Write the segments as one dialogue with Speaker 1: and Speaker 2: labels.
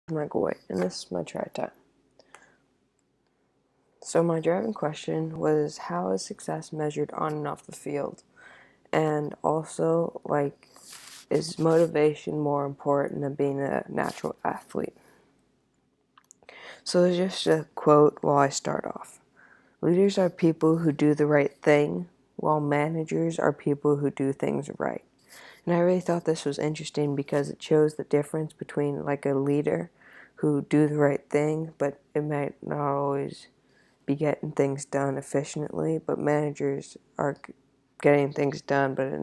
Speaker 1: McAvoy, and this is my try time. So my driving question was, how is success measured on and off the field? And also, is motivation more important than being a natural athlete? So there's just a quote while I start off. Leaders are people who do the right thing, while managers are people who do things right. And I really thought this was interesting because it shows the difference between like a leader who do the right thing, but it might not always be getting things done efficiently, but managers are getting things done, but it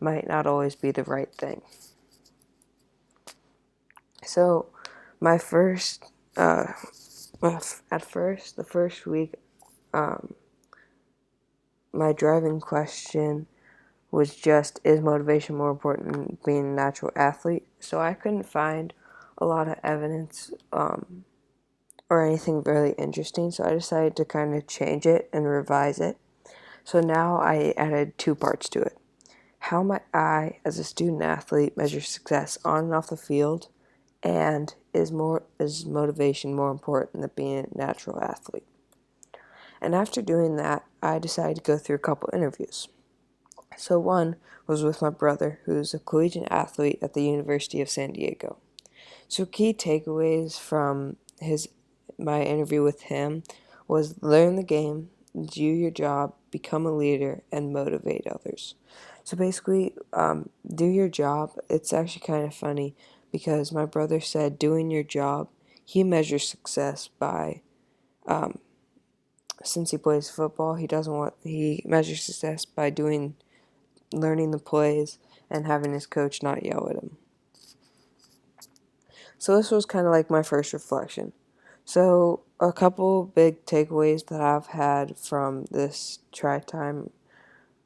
Speaker 1: might not always be the right thing. So my first, at first, the first week, um, my driving question was just, is motivation more important than being a natural athlete? So I couldn't find a lot of evidence or anything really interesting, so I decided to kind of change it and revise it. So now I added two parts to it. How might I, as a student athlete, measure success on and off the field? And is motivation more important than being a natural athlete? And after doing that, I decided to go through a couple interviews. So one was with my brother, who's a collegiate athlete at the University of San Diego. So key takeaways from my interview with him was learn the game, do your job, become a leader, and motivate others. So basically, do your job. It's actually kind of funny because my brother said doing your job, he measures success by, since he plays football, he measures success by learning the plays and having his coach not yell at him. So this was kind of like my first reflection. So a couple big takeaways that I've had from this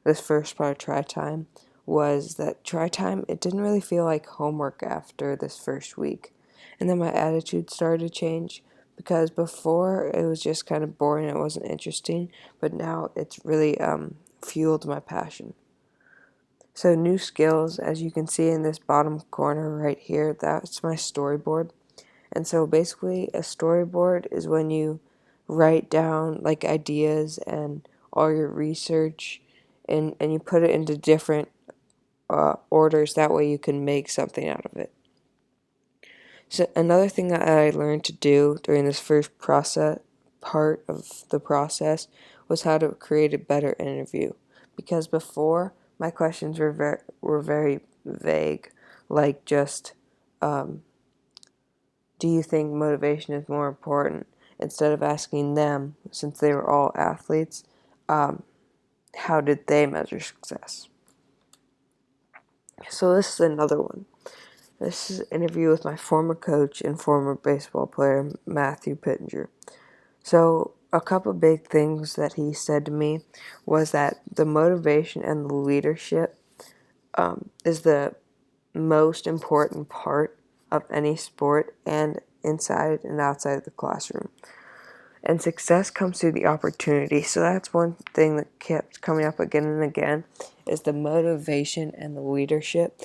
Speaker 1: first part of try time, was that try time, it didn't really feel like homework after this first week. And then my attitude started to change because before it was just kind of boring, it wasn't interesting, but now it's really fueled my passion. So new skills, as you can see in this bottom corner right here, that's my storyboard. And so basically a storyboard is when you write down like ideas and all your research, and you put it into different orders. That way you can make something out of it. So another thing that I learned to do during this first part of the process was how to create a better interview. Because before, my questions were very vague, like just, do you think motivation is more important? Instead of asking them, since they were all athletes, how did they measure success? So this is another one. This is an interview with my former coach and former baseball player, Matthew Pittenger. So a couple big things that he said to me was that the motivation and the leadership is the most important part of any sport, and inside and outside of the classroom. And success comes through the opportunity. So that's one thing that kept coming up again and again, is the motivation and the leadership.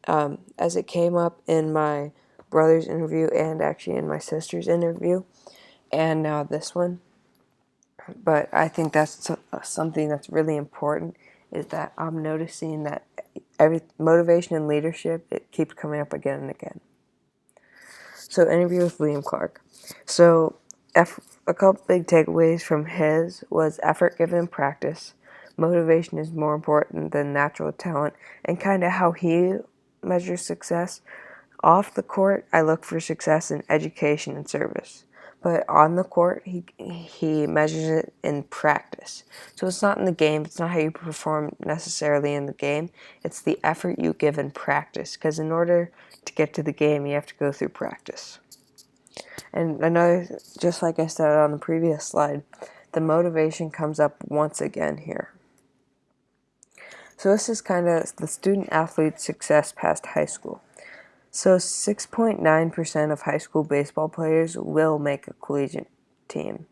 Speaker 1: As it came up in my brother's interview and actually in my sister's interview, and now this one. But I think that's something that's really important, is that I'm noticing that every motivation and leadership, it keeps coming up again and again. So interview with Liam Clark. So a couple big takeaways from his was effort given in practice, motivation is more important than natural talent, and kind of how he measures success. Off the court, I look for success in education and service. But on the court, he measures it in practice. So it's not in the game. It's not how you perform necessarily in the game. It's the effort you give in practice. Because in order to get to the game, you have to go through practice. And another, just like I said on the previous slide, the motivation comes up once again here. So this is kind of the student athlete success past high school. So 6.9% of high school baseball players will make a collegiate team.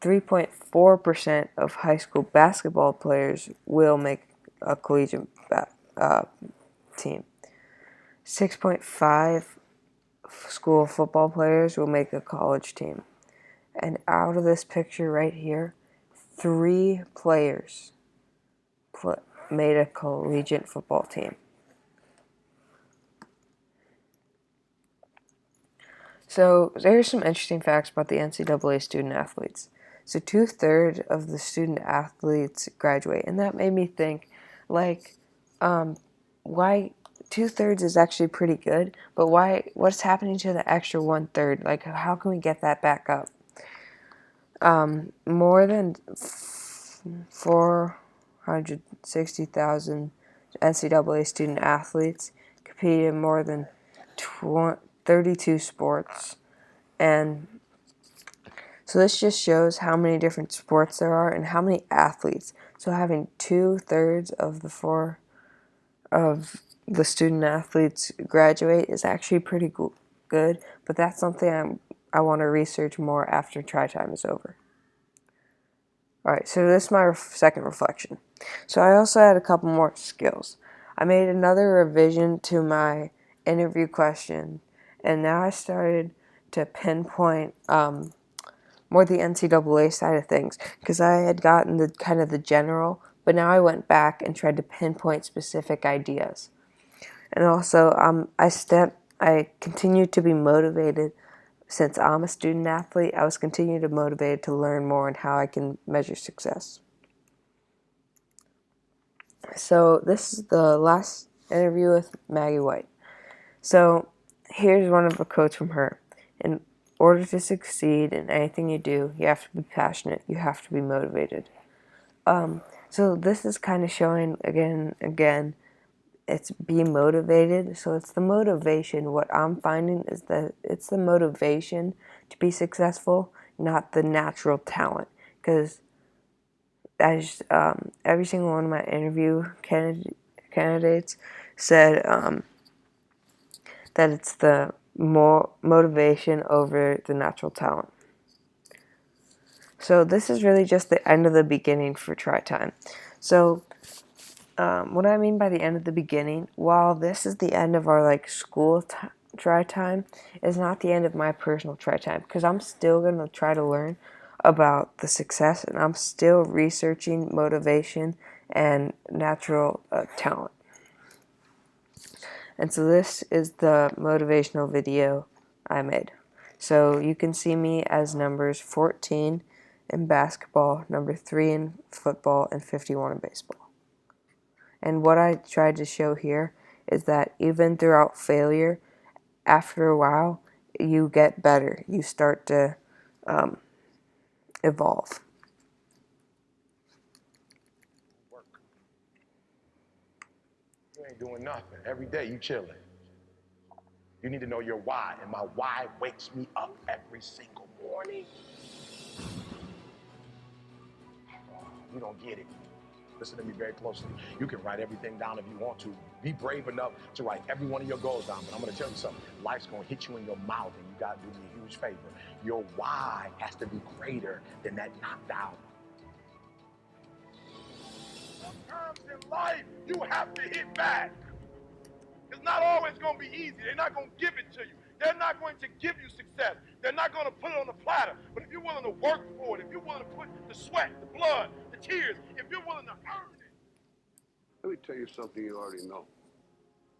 Speaker 1: 3.4% of high school basketball players will make a collegiate team. 6.5 school football players will make a college team. And out of this picture right here, 3 players made a collegiate football team. So there's some interesting facts about the NCAA student athletes. So 2/3 of the student athletes graduate, and that made me think, like, why 2/3 is actually pretty good, but why? What's happening to the extra 1/3? Like, how can we get that back up? More than 460,000 NCAA student athletes compete in more than 32 sports. And so this just shows how many different sports there are and how many athletes. So having 2/3 of the student athletes graduate is actually pretty good, but that's something I want to research more after try time is over. Alright, so this is my second reflection. So I also had a couple more skills. I made another revision to my interview question, and now I started to pinpoint more the NCAA side of things, because I had gotten the kind of the general, but now I went back and tried to pinpoint specific ideas. And also, I continued to be motivated. Since I'm a student athlete, I was continuing to motivated to learn more on how I can measure success. So this is the last interview with Maggie White. So here's one of the quotes from her. In order to succeed in anything you do, you have to be passionate, you have to be motivated. So this is kind of showing again, it's be motivated. So it's the motivation. What I'm finding is that it's the motivation to be successful, not the natural talent. Because as every single one of my interview candidates said that it's the more motivation over the natural talent. So this is really just the end of the beginning for try time. So what I mean by the end of the beginning, while this is the end of our school try time, is not the end of my personal try time, because I'm still going to try to learn about the success, and I'm still researching motivation and natural talent. And so this is the motivational video I made. So you can see me as numbers 14 in basketball, number 3 in football, and 51 in baseball. And what I tried to show here is that even throughout failure, after a while, you get better. You start to evolve.
Speaker 2: You ain't doing nothing. Every day you chilling. You need to know your why, and my why wakes me up every single morning. You don't get it. Listen to me very closely. You can write everything down if you want to. Be brave enough to write every one of your goals down. But I'm going to tell you something. Life's going to hit you in your mouth, and you got to do me a huge favor. Your why has to be greater than that knocked out. Sometimes in life, you have to hit back. It's not always going to be easy. They're not going to give it to you. They're not going to give you success. They're not going to put it on a platter. But if you're willing to work for it, if you're willing to put the sweat, the blood, the tears, if you're willing to earn it.
Speaker 3: Let me tell you something you already know.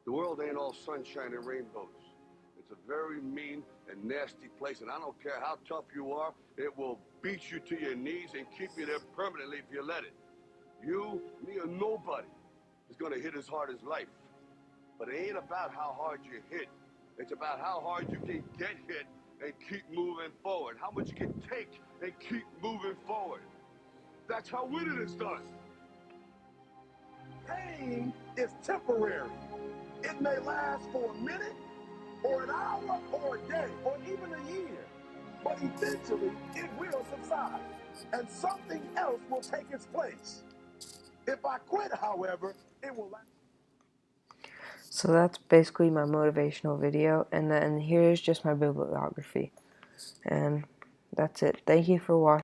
Speaker 3: The world ain't all sunshine and rainbows. It's a very mean and nasty place, and I don't care how tough you are, it will beat you to your knees and keep you there permanently if you let it. You, me, or nobody is going to hit as hard as life. But it ain't about how hard you hit. It's about how hard you can get hit and keep moving forward. How much you can take and keep moving forward. That's how winning is done.
Speaker 2: Pain is temporary. It may last for a minute, or an hour, or a day, or even a year. But eventually, it will subside, and something else will take its place. If I quit, however, it will last.
Speaker 1: So that's basically my motivational video, and then here's just my bibliography. And that's it. Thank you for watching.